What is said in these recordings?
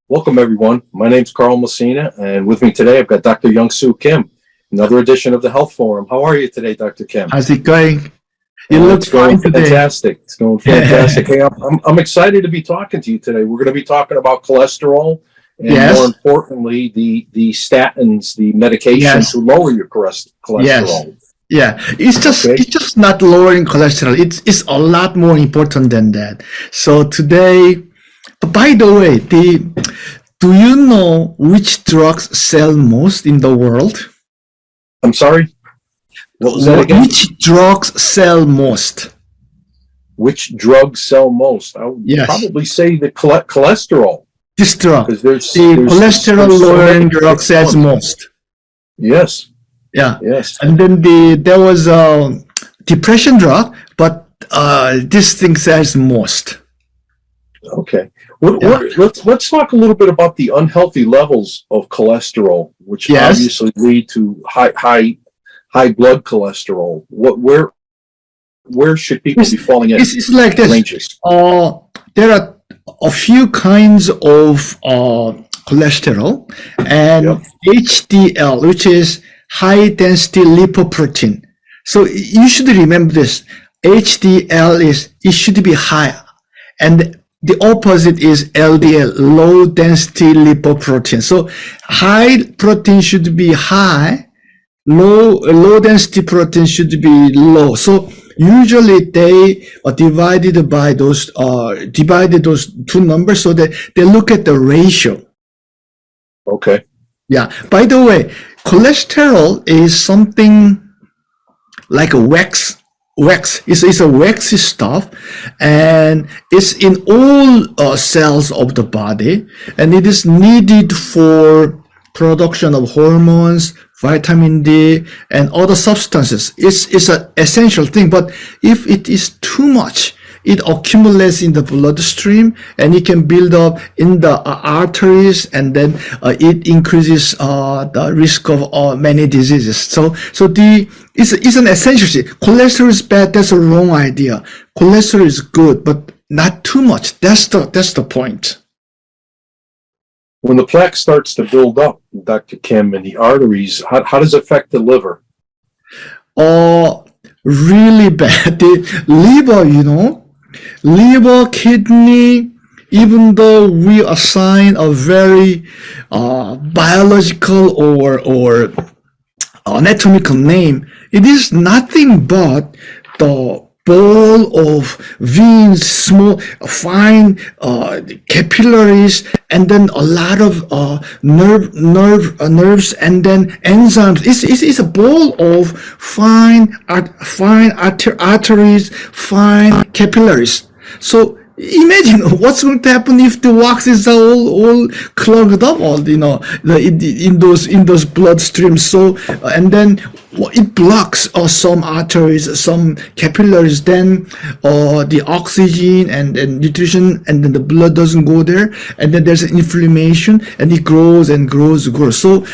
Welcome, everyone. My name's Carl Messina, and with me today, I've got Dr. Young-Soo Kim, another edition of the Health Forum. How are you today, Dr. Kim? How's it going? You look fine today. Fantastic. It's going fantastic. Hey, I'm excited to be talking to you today. We're going to be talking about cholesterol and, more importantly, the statins, the medications to lower your cholesterol. Yes. Yeah, it's just not lowering cholesterol. It's a lot more important than that. So today, by the way, do you know which drugs sell most in the world? I'm sorry? What was that again? Which drugs sell most? Which drugs sell most? I would probably say the cholesterol. This drug. There's cholesterol lowering drug sells most. Yes. Yeah. Yes. And then there was a depression drug, but this thing sells most. Okay. Let's talk a little bit about the unhealthy levels of cholesterol, which obviously lead to high blood cholesterol. Where should people be falling in? It's like this. Ranges? There are a few kinds of cholesterol, and HDL, which is high density lipoprotein. So you should remember this. HDL it should be high, and the opposite is LDL, low density lipoprotein. So high protein should be high, low density protein should be low. So usually they are divided those two numbers so that they look at the ratio. Okay. Yeah. By the way, cholesterol is something like a wax. It's a waxy stuff, and it's in all cells of the body, and it is needed for production of hormones, vitamin D, and other substances. It's an essential thing, but if it is too much, it accumulates in the bloodstream, and it can build up in the arteries, and then it increases the risk of many diseases. So it's an essential thing. Cholesterol is bad. That's a wrong idea. Cholesterol is good, but not too much. That's the point. When the plaque starts to build up, Dr. Kim, in the arteries, how does it affect the liver? Really bad. The liver, kidney, even though we assign a very biological or anatomical name, it is nothing but the ball of veins, small, fine capillaries, and then a lot of nerves, and then enzymes. It's a ball of fine arteries, fine capillaries. So imagine what's going to happen if the wax is all clogged up, in those blood streams. So and then it blocks some arteries, some capillaries. Then the oxygen and nutrition, and then the blood doesn't go there, and then there's an inflammation, and it grows and grows. So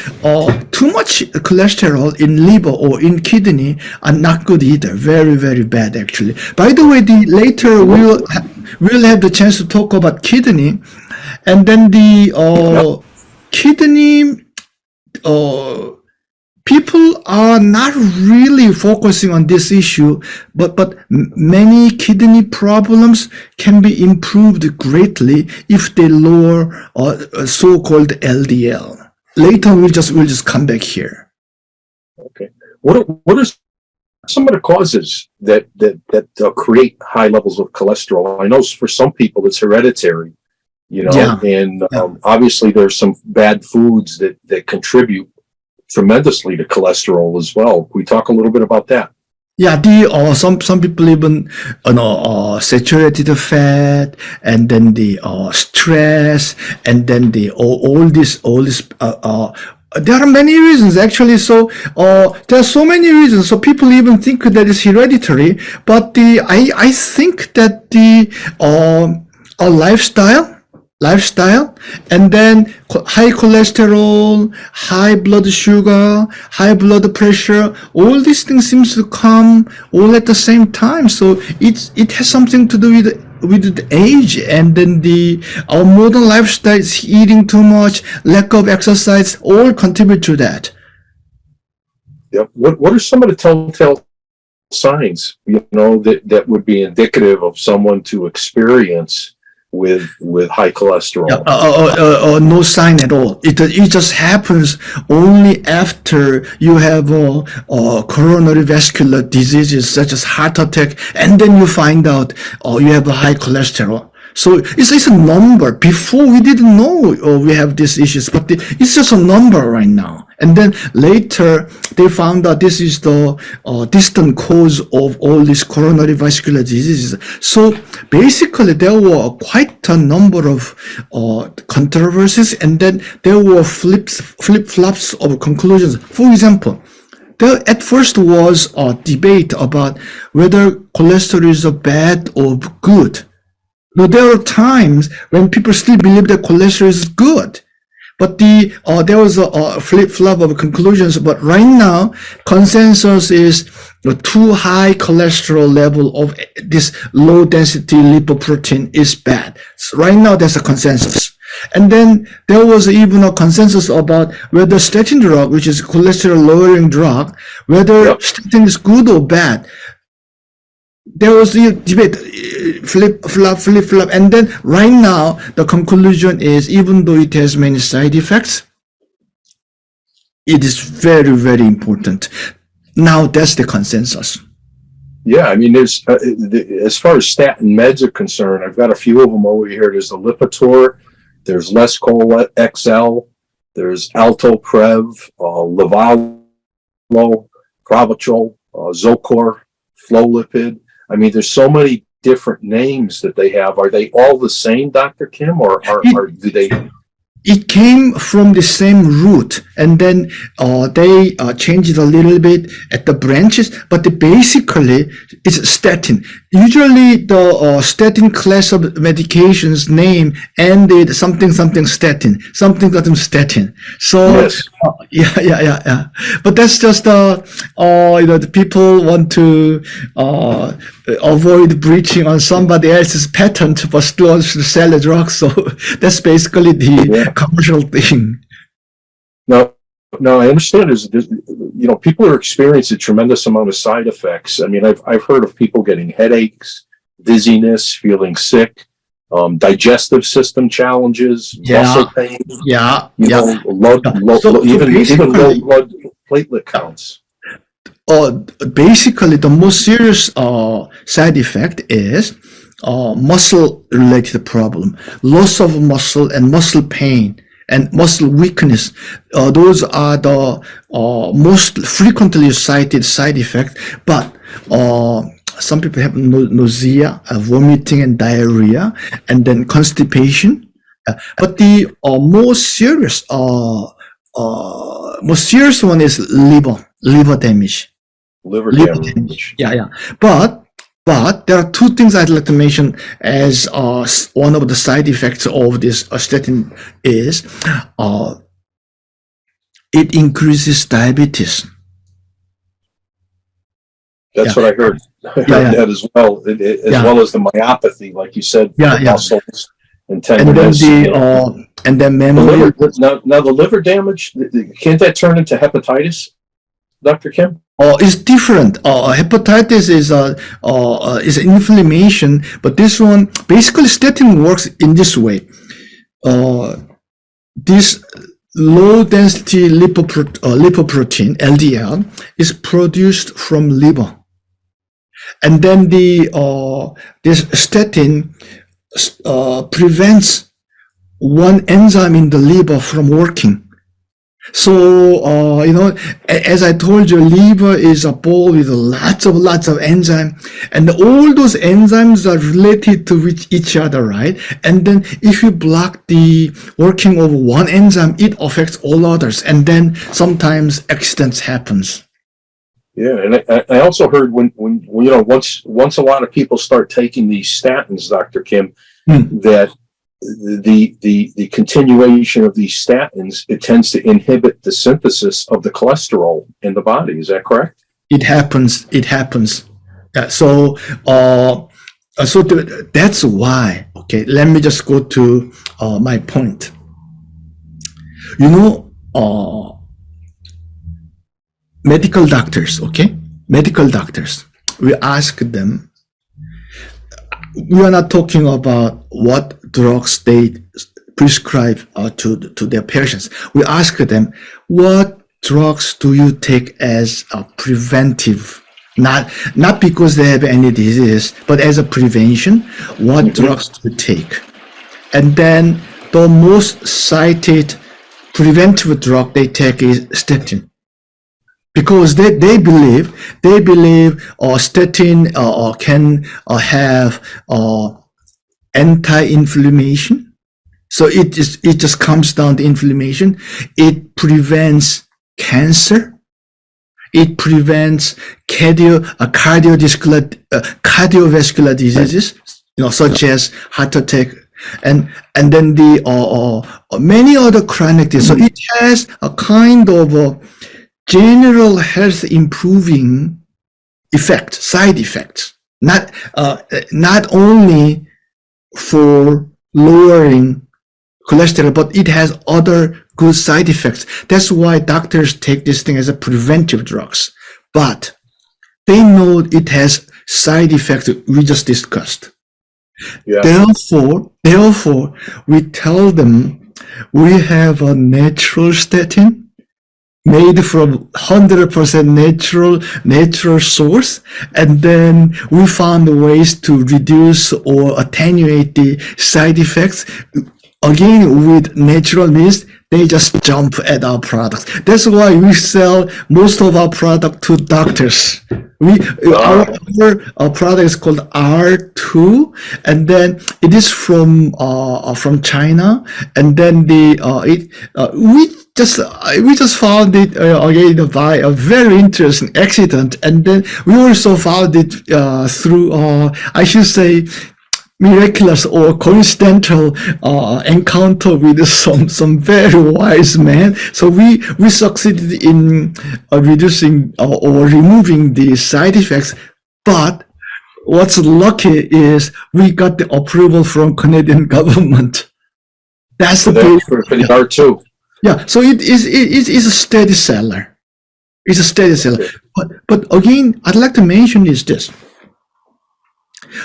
too much cholesterol in liver or in kidney are not good either. Very, very bad, actually. By the way, later we'll have the chance to talk about kidney, and then the kidney. People are not really focusing on this issue, but many kidney problems can be improved greatly if they lower so-called LDL. Later, we'll just come back here. Okay. What are some of the causes that create high levels of cholesterol? I know for some people it's hereditary, and obviously there's some bad foods that contribute tremendously to cholesterol as well. Can we talk a little bit about that? Yeah, some people even saturated fat, and then the stress, and then the all this. There are many reasons actually. So there are so many reasons. So people even think that it's hereditary, but I think that the lifestyle lifestyle, and then high cholesterol, high blood sugar, high blood pressure, all these things seems to come all at the same time. So it has something to do with the age, and then our modern lifestyle is eating too much, lack of exercise, all contribute to that. Yep. What are some of the telltale signs, that would be indicative of someone to experience with high cholesterol? No sign at all. It just happens only after you have coronary vascular diseases such as heart attack, and then you find out you have a high cholesterol. So it's a number. Before we didn't know we have these issues, but it's just a number right now. And then later they found out this is the distant cause of all these coronary vascular diseases. So basically there were quite a number of controversies, and then there were flip-flops of conclusions. For example, there at first was a debate about whether cholesterol is bad or good. Now, there are times when people still believe that cholesterol is good, but there was a flip-flop of conclusions. But right now, consensus is too high cholesterol level of this low-density lipoprotein is bad. So right now, there's a consensus. And then there was even a consensus about whether statin drug, which is cholesterol-lowering drug, whether statin is good or bad. There was a debate, flip-flop, and then right now the conclusion is, even though it has many side effects, it is very, very important. Now that's the consensus. Yeah, I mean, there's as far as statin meds are concerned, I've got a few of them over here. There's the Lipitor, there's Lescol XL, there's Altoprev, Livalo, Gravachol, Zocor, Flolipid. I mean, there's so many different names that they have. Are they all the same, Dr. Kim, or do they? It came from the same root, and then they changed it a little bit at the branches, but basically it's statin. Usually the statin class of medications name ended something statin. So yeah. But that's just the people want to avoid breaching on somebody else's patent, but still wants to sell a drug. So that's basically the commercial thing. Now I understand there's people are experiencing a tremendous amount of side effects. I mean, I've heard of people getting headaches, dizziness, feeling sick, digestive system challenges, muscle pain. Even low blood platelet counts. Basically, the most serious side effect is muscle-related problem, loss of muscle and muscle pain and muscle weakness. Those are the most frequently cited side effects. But some people have nausea, vomiting, and diarrhea, and then constipation. But the most serious one is liver damage. Liver damage. Yeah. But there are two things I'd like to mention as one of the side effects of this statin is it increases diabetes. That's what I heard. I heard that as well, well as the myopathy, like you said, muscles and tenderness. And then memory. Now the liver damage, can't that turn into hepatitis, Dr. Kim? It's different. Hepatitis is inflammation, but this one, basically statin works in this way. This low density lipoprotein, LDL, is produced from liver. And then this statin prevents one enzyme in the liver from working. So, as I told you, liver is a bowl with lots of enzyme, and all those enzymes are related to each other, right? And then if you block the working of one enzyme, it affects all others, and then sometimes accidents happens. Yeah, and I also heard when once a lot of people start taking these statins, Dr. Kim, that the continuation of these statins, it tends to inhibit the synthesis of the cholesterol in the body. Is that correct? It happens. It happens. That's why. Okay, let me just go to my point. Medical doctors. Okay, medical doctors. We ask them. We are not talking about what drugs they prescribe to their patients. We ask them, what drugs do you take as a preventive? Not because they have any disease, but as a prevention. What drugs do you take? And then the most cited preventive drug they take is statin. Because they believe statin can have anti-inflammation. So it just comes down to inflammation. It prevents cancer. It prevents cardiovascular diseases, such as heart attack, and then the many other chronic diseases. So it has a kind of a general health improving effect, side effects, not only for lowering cholesterol, but it has other good side effects. That's why doctors take this thing as a preventive drugs, but they know it has side effects we just discussed. Yeah. Therefore, we tell them we have a natural statin made from 100% natural source, and then we found ways to reduce or attenuate the side effects. Again, with natural means, they just jump at our products. That's why we sell most of our product to doctors. Our product is called R2, and then it is from China, and then we just found it again by a very interesting accident, and then we also found it through I should say miraculous or coincidental encounter with some very wise man. So we succeeded in reducing or removing the side effects. But what's lucky is we got the approval from Canadian government. That's for the R2. Yeah, so it is a steady seller. It's a steady seller. But again, I'd like to mention is this.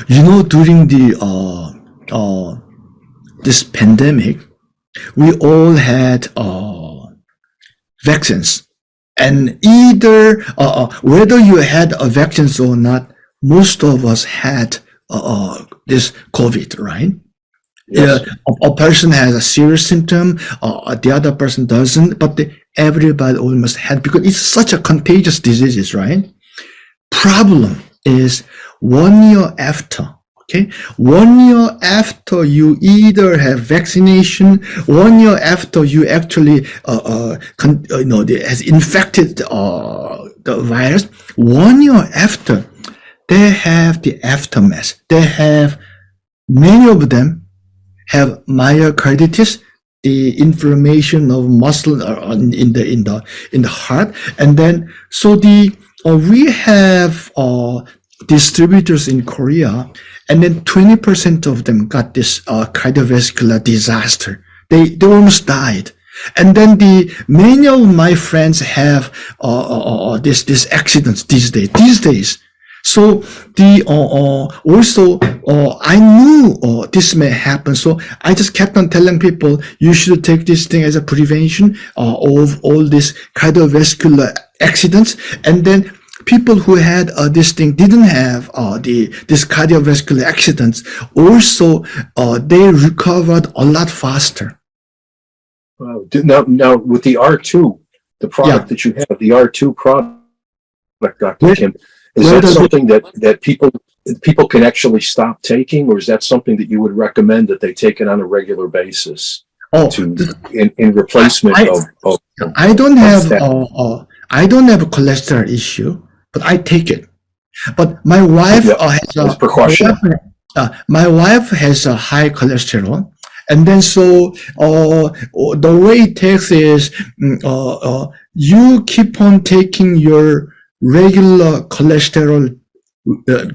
During the this pandemic, we all had vaccines, and either whether you had a vaccines or not, most of us had this COVID, right? Yes. A person has a serious symptom, the other person doesn't, but everybody almost had, because it's such a contagious disease, right? Problem is 1 year after, okay? 1 year after you either have vaccination, 1 year after you actually, has infected the virus, 1 year after, they have the aftermath. Many of them have myocarditis, the inflammation of muscle in the heart, and then we have distributors in Korea, and then 20% of them got this cardiovascular disaster. They almost died. And then many of my friends have this accidents these days. So I knew this may happen. So I just kept on telling people, you should take this thing as a prevention of all these cardiovascular accidents. And then people who had this thing didn't have this cardiovascular accidents. Also, they recovered a lot faster. Wow. Now with the R2, the product that you have, the R2 product, Dr. Kim, is that something that people can actually stop taking, or is that something that you would recommend that they take it on a regular basis in replacement of? I don't have a cholesterol issue, but I take it. But my wife has a high cholesterol, And then so the way it takes is you keep on taking your regular cholesterol,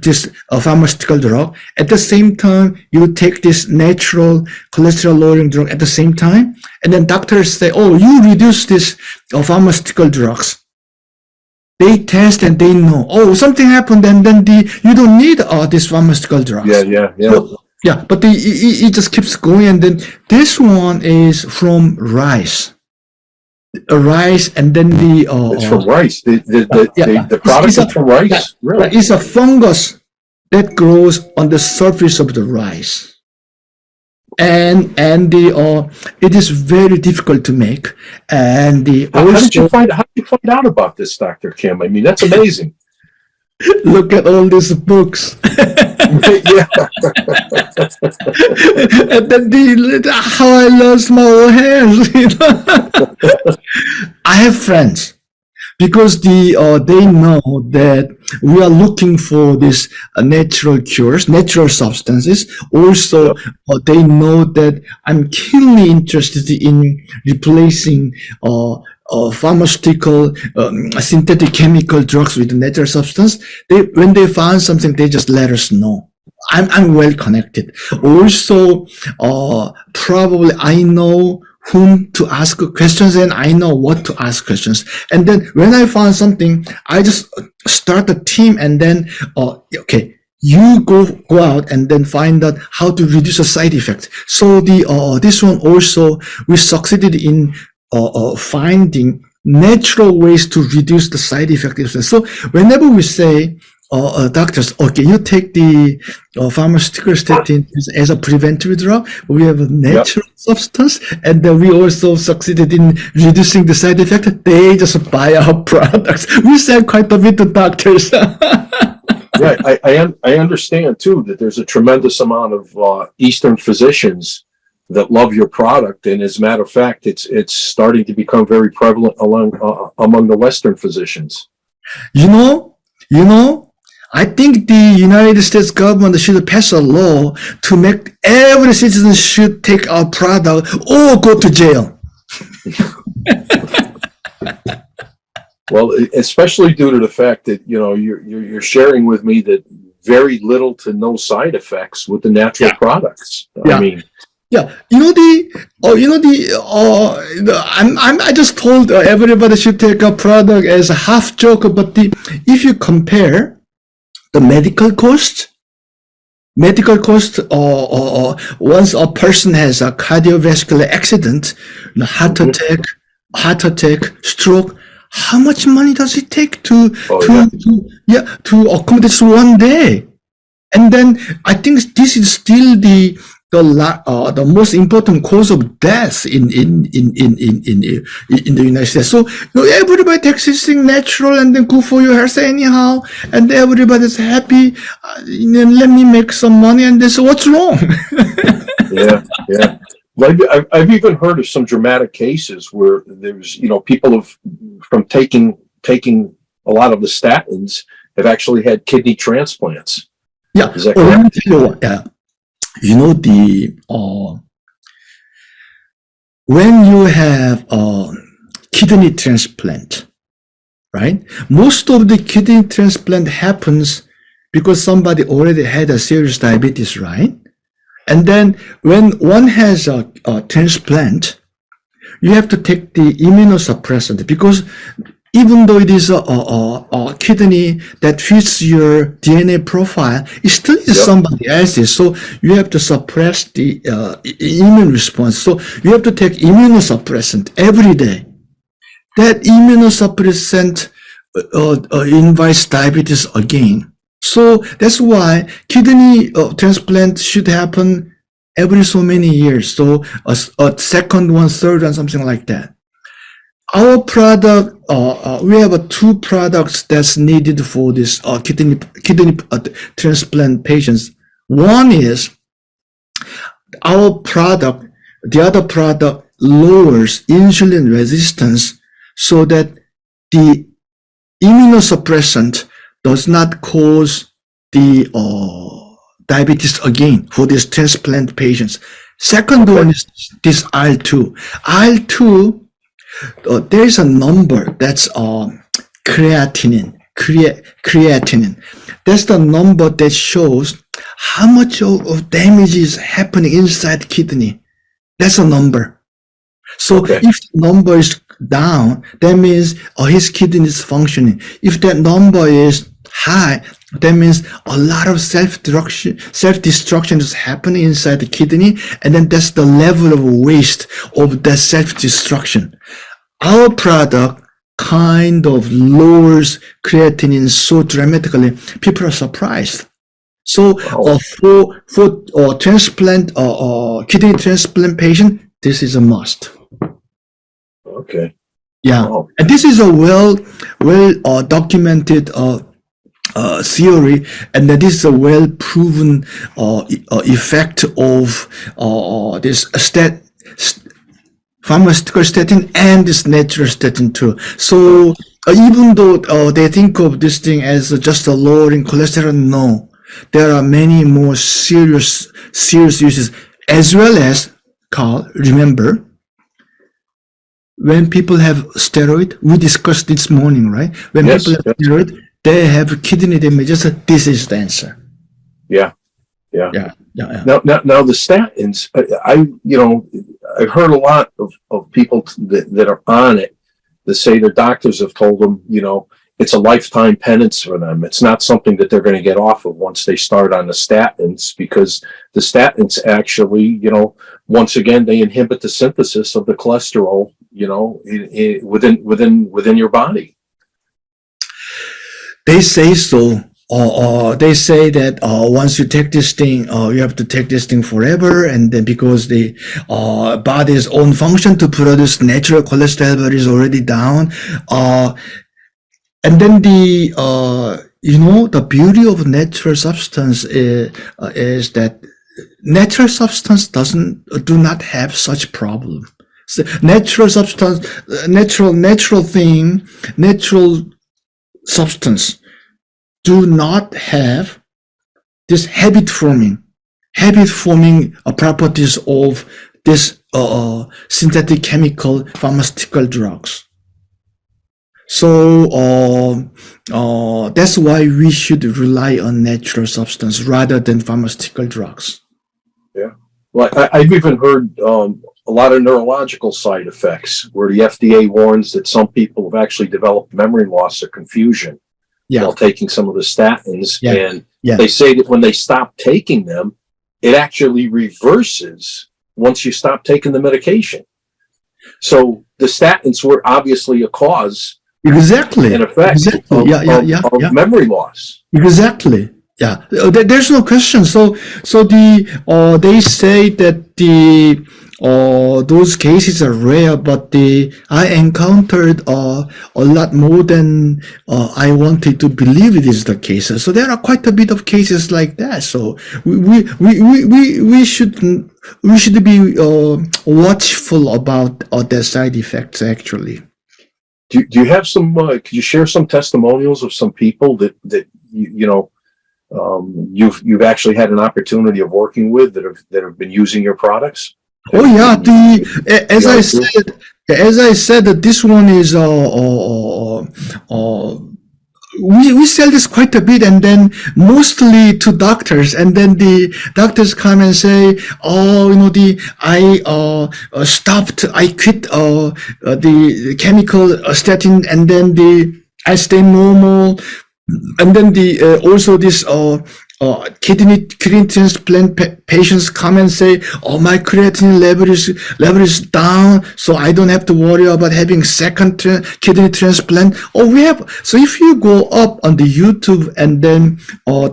this pharmaceutical drug. At the same time, you take this natural cholesterol lowering drug at the same time. And then doctors say, oh, you reduce this pharmaceutical drugs. They test and they know, oh, something happened, and then you don't need this pharmaceutical drugs. Yeah. So, yeah, but it just keeps going. And then this one is from rice. Rice, and then it's from rice. The product is from rice. Yeah, really? It's a fungus that grows on the surface of the rice, and it is very difficult to make. And how did you find out about this, Dr. Kim? I mean, that's amazing. Look at all these books. Yeah. And then how I lost my own hands. I have friends because they know that we are looking for these natural cures, natural substances. Also, they know that I'm keenly interested in replacing pharmaceutical, synthetic chemical drugs with natural substance. When they find something, they just let us know. I'm well connected. Also, probably I know whom to ask questions, and I know what to ask questions. And then when I found something, I just start a team, and then okay, you go out and then find out how to reduce the side effects. So this one also, we succeeded in finding natural ways to reduce the side effects. So whenever we say, doctors, okay, you take the pharmaceutical statin as a preventive drug, we have a natural substance, and then we also succeeded in reducing the side effect. They just buy our products. We sell quite a bit to doctors. Yeah, I understand too that there's a tremendous amount of Eastern physicians that love your product, and as a matter of fact, it's starting to become very prevalent among the Western physicians. You know, I think the United States government should pass a law to make every citizen should take our product or go to jail. Well, especially due to the fact that you're sharing with me that very little to no side effects with the natural products. Yeah. I mean, yeah, I just told everybody should take a product as a half joke, but if you compare the medical cost, once a person has a cardiovascular accident, heart attack, stroke, how much money does it take to accommodate one day? And then I think this is still the most important cause of death in the United States. So everybody takes this thing natural and then good for your health anyhow, and everybody's happy. Let me make some money, and this what's wrong? Yeah. Well, I've even heard of some dramatic cases where there's people from taking a lot of the statins have actually had kidney transplants. Yeah. Is that let me correct? tell you what. Yeah. When you have a kidney transplant, right? Most of the kidney transplant happens because somebody already had a serious diabetes, right? And then when one has a transplant, you have to take the immunosuppressant, because even though it is a kidney that fits your DNA profile, it still is somebody else's. So you have to suppress the immune response. So you have to take immunosuppressant every day. That immunosuppressant invites diabetes again. So that's why kidney transplant should happen every so many years. So a second one, third one, something like that. Our product, we have two products that's needed for this kidney transplant patients. One is our product. The other product lowers insulin resistance so that the immunosuppressant does not cause the diabetes again for these transplant patients. Second one is this IL-2. IL-2, there's a number that's creatinine. That's the number that shows how much of damage is happening inside kidney. That's a number. So if the number is down, that means his kidney is functioning. If that number is high, that means a lot of self-destruction is happening inside the kidney, and then that's the level of waste of that self-destruction. Our product kind of lowers creatinine so dramatically, people are surprised. So for transplant, kidney transplant patient, this is a must. Okay. Yeah, and this is a well documented theory, and that is a well proven effect of this pharmaceutical statin and this natural statin too. So even though they think of this thing as just a lowering cholesterol, no, there are many more serious uses, as well as, Carl, remember, when people have steroid, we discussed this morning, right? When people have steroid, they have kidney damage. This is the answer. Yeah. Now the statins, I've heard a lot of people that are on it that say their doctors have told them, it's a lifetime penance for them. It's not something that they're going to get off of once they start on the statins, because the statins actually, once again, they inhibit the synthesis of the cholesterol, within your body. They say so. They say that once you take this thing, you have to take this thing forever, and then because the body's own function to produce natural cholesterol level is already down, and then the beauty of natural substance is that natural substance do not have such problem. So natural substance, natural substance do not have this habit forming properties of this synthetic chemical pharmaceutical drugs. So that's why we should rely on natural substance rather than pharmaceutical drugs. Yeah. Well, I've even heard a lot of neurological side effects where the FDA warns that some people have actually developed memory loss or confusion while taking some of the statins. And they say that when they stop taking them, it actually reverses once you stop taking the medication. So the statins were obviously a cause. Exactly. In effect of memory loss. Exactly. Yeah. There's no question. So they say that those cases are rare, but I encountered a lot more than I wanted to believe it is the case. So there are quite a bit of cases like that. So we should be watchful about their side effects actually. Do you have some? Could you share some testimonials of some people that you've actually had an opportunity of working with that have been using your products? Oh yeah, as I said, that this one is we sell this quite a bit, and then mostly to doctors, and then the doctors come and say, I quit the chemical statin, and then I stay normal, and then also this kidney transplant patients come and say, my creatinine level is down, so I don't have to worry about having second kidney transplant. So if you go up on the YouTube and then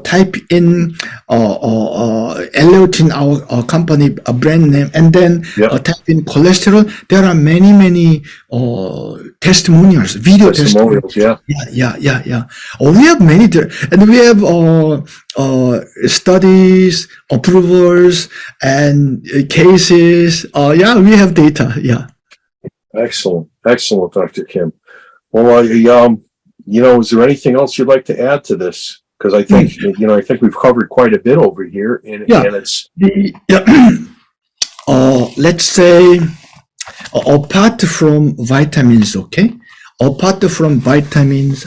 type in Eleutin, our company brand name, and then type in cholesterol, there are many testimonials, video testimonials. Yeah. We have many, and we have studies, approvals, and cases. We have data. Yeah. Excellent, Dr. Kim. Well, is there anything else you'd like to add to this? Because I think I think we've covered quite a bit over here, and it's let's say, apart from vitamins, okay? Apart from vitamins,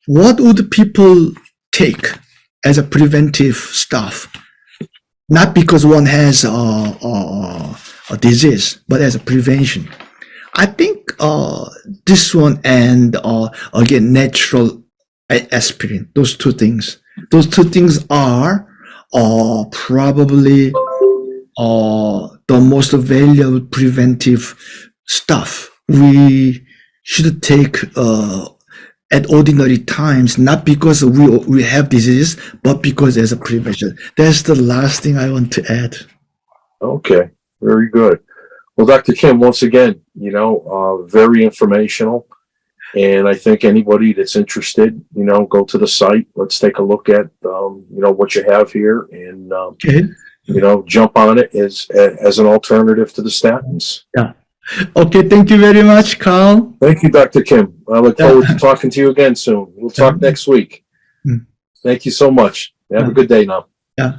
what would people take as a preventive stuff? Not because one has a disease, but as a prevention. I think this one and again natural aspirin. Those two things. Those two things are probably the most valuable preventive stuff we should take at ordinary times, not because we have disease, but because as a prevention. That's the last thing I want to add. Okay, very good. Well, Dr. Kim, once again, very informational. And I think anybody that's interested, go to the site. Let's take a look at, what you have here and, Okay. jump on it as an alternative to the statins. Yeah. Okay. Thank you very much, Carl. Thank you, Dr. Kim. I look forward to talking to you again soon. We'll talk next week. Thank you so much. Have a good day now. Yeah.